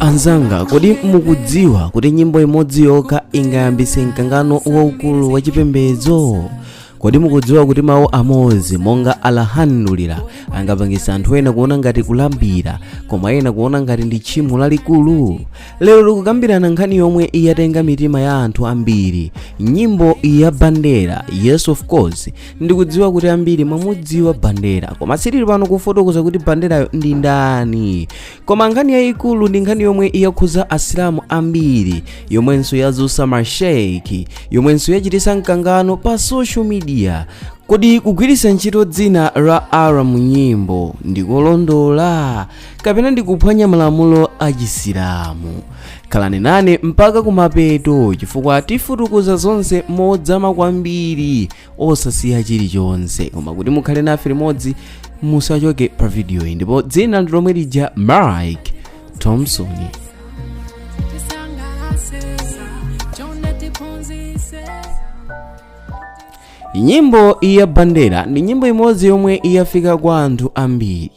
Anzanga, kodi mukudziwa kuti nyimbo imodzi yokha ingayambise mkangano waukulu wachipembedzo? Kodi mukudziwa kuti mawu amodzi monga alhamdulillah angapangisa anthu ena kuona ngati kulambira, koma ena kuona ngati ndi tchimo lalikulu? Lero tikukambirana nkhani yomwe iyatenga mitima ya anthu ambiri, nyimbo ya Bandera. Yes, of course, ndikudziwa kuti ambiri mwamudziwa Bandera, koma sitili pano kufotokoza kuti Banderayo ndi ndani. Koma nkhani yayikulu ndi nkhani yomwe iyakhuza asilamu ambiri, yomwenso yazunsa masheikh, yomwenso yachitisa mkangano pa social media. Kodi kugwiritsa ntchito dzina la Allah mu nyimbo ndikolondola kapena ndikuphwanya malamulo a Chisilamu? Khalani nane mpaka kumapeto chifukwa tifotokoza zonse modzama kwambiri osasiya chilichonse, koma kuti mukhale nafe limodzi musachoke pa video iyi. Ndipo dzina ndi lomwe lija Mike Thompson. Nyimbo ya Bandera ndi nyimbo imodzi yomwe iyafika kwa anthu ambiri,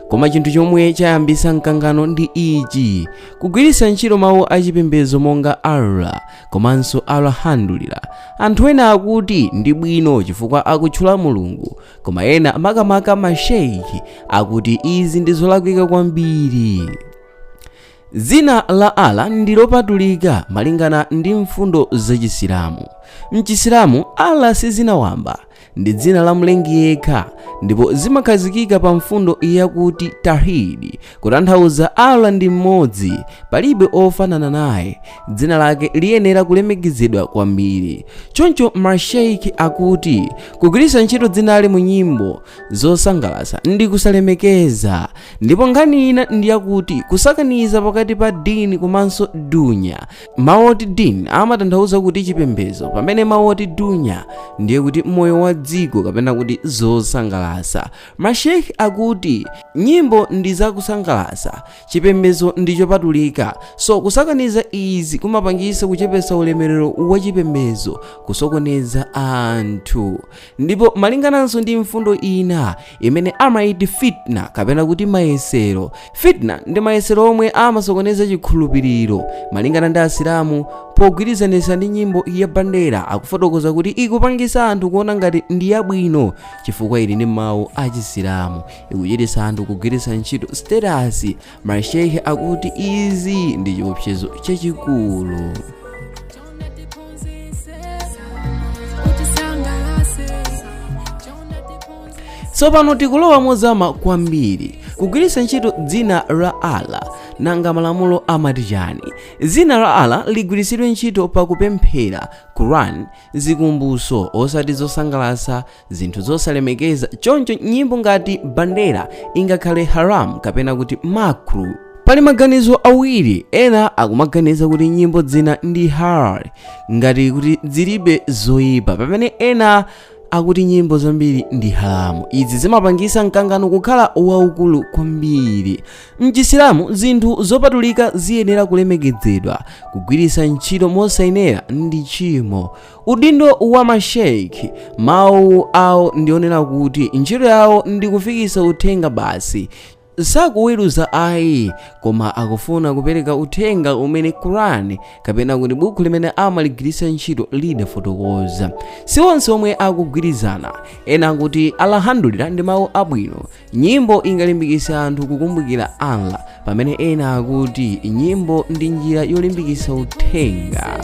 koma chinthu chomwe chayambisa mkangano ndi ichi: kugwiritsa ntchito mawu achipembedzo monga Allah komanso alhamdulillah. Anthu ena akuti ndi bwino chifukwa akutchula Mulungu, koma ena makamaka masheikh akuti izi ndi zolakwika kwambiri. Dzina la Allah ndi lopatulika malingana ndi mfundo za Chisilamu. M'Chisilamu Allah si dzina wamba, ndi dzina la Mlengi yekha, ndipo zimakhazikika pa mfundo yakuti tawhid, kutanthauza Allah ndi mmodzi, palibe ofanana naye, dzina lake liyenera kulemekezedwa kwambiri. Choncho masheikh akuti kugwiritsa ntchito dzinali mu nyimbo zosangalatsa ndi kusalemekeza. Ndipo nkhani ina ndi yakuti kusakaniza pakati pa dini komanso dunya. Mawu oti dini amatanthauza kuti chipembedzo, pamene mawu oti dunya ndiye kuti moyo wa dziko kapena kuti zosangalatsa. Masheikh akuti nyimbo ndi zakusangalatsa, chipembedzo ndi chopatulika, so kusakaniza izi kumapangisa kuchepesa ulemerero wa chipembedzo, kusokoneza anthu. Ndipo malingananso ndi mfundo ina imene amayiti fitna kapena kuti mayesero. Fitna ndi mayesero omwe amasokoneza chikhulupiriro. Malingana ndi Asilamu, pogwirizanisa ndi nyimbo ya Bandera akufotokoza kuti ikupangisa anthu kuona ngati ndi yabwino chifukwa ili ndi mawu a Chisilamu, ikuchitisa anthu kugwiritsa ntchito status. Masheikh akuti izi ndi chiopsezo chachikulu. Tsopano tikulowa mozama kwambiri kugwiritsa ntchito dzina la Allah. Nanga malamulo amati chani? Dzina la Allah ligwiritsidwe ntchito pa kupemphera, Quran, zikumbuso osati zosangalatsa, zinthu zosalemekeza. Choncho nyimbo ngati Bandera ingakhale haram kapena kuti makruh. Pali maganizo awiri, ena akumaganiza kuti nyimbo dzina ndi halal ngati kuti zilibe zoyipa, pamene ena akuti nyimbo zambiri ndi haramu. Izi zimapangisa mkangano kukhala waukulu kwambiri. M'Chisilamu zinthu zopatulika ziyenera kulemekezedwa, kugwiritsa ntchito mosayenera ndi tchimo. Udindo wa masheikh, mawu awo ndionera kuti ntchito yawo ndi kufikisa uthenga basi, sakuweruza ayi, koma akufuna kupereka uthenga umene Quran kapena kuti buku limene amaligwiritsa ntchito lidafotokoza. Si onse omwe akugwirizana. Ena akuti alhamdulillah ndi mawu abwino, nyimbo ingalimbikitsa anthu kukumbukira Allah, pamene ena akuti nyimbo ndi njira yolimbikitsa uthenga.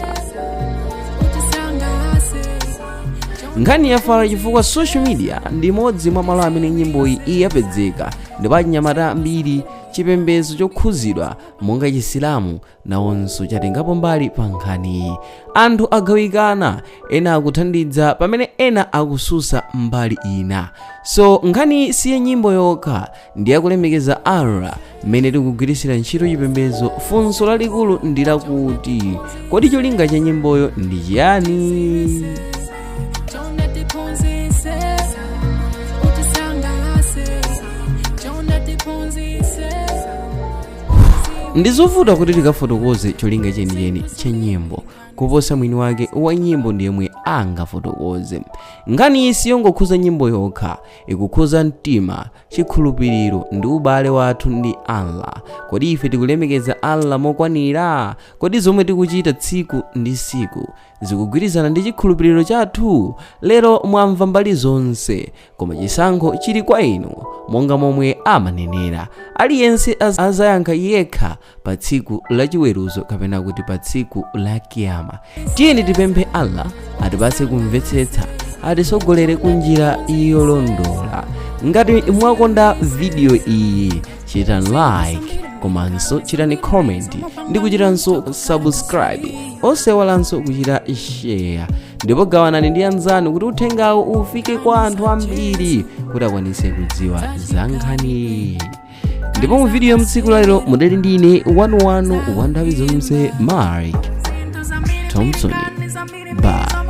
Nkhani yafala chifukwa social media ndi imodzi mwa malo amene nyimboyi iyapezeka, ndipo anyamata ambiri chipembedzo chokhuzidwa monga Chisilamu nawonso chatengapo mbali pa nkhaniyi. Anthu agawikana, ena akuthandiza pamene ena akususa mbali ina. So nkhani siye nyimbo yokha, ndiye kulemekeza Allah mmene tikugwiritsira ntchito chipembedzo. Funso lalikulu ndi lakuti kodi cholinga cha nyimboyo ndi chiyani? Ndizovuta kuti tikafotokoze cholinga chenicheni cha nyimbo kuposa mwini wake wa nyimbo ndiye mwe angafotokoze. Nkhani isi yongokhuza nyimbo yokha, ikukhuza mtima, chikhulupiriro ndi ubale wathu ndi Allah. Kodi ife tikulemekeza Allah mokwanira? Kodi zomwe tikuchita tsiku ndi tsiku zikugwirizana ndi chikhulupiriro chathu? Lero mwamva mbali zonse, koma chisankho chili kwa inu. Monga momwe amanenera, aliyense azayankha yekha pa tsiku la chiweruzo kapena kuti pa tsiku la kiyama. Tiyeni tipemphe Allah atipatse kumvetsetsa, atisogolere kunjira yolondola. Ngati mwakonda video iyi, chitani like, komanso chitani comment ndi kuchitanso subscribe, osewalanso kuchita share, ndipo gawanani ndi anzanu kuti uthengawo ufike kwa anthu ambiri kuti akwanise kudziwa za nkhani. Ndipo mu video mtsiku la lero mudali ndine wanu wa nthawi zonse Mark Thompson. Bye.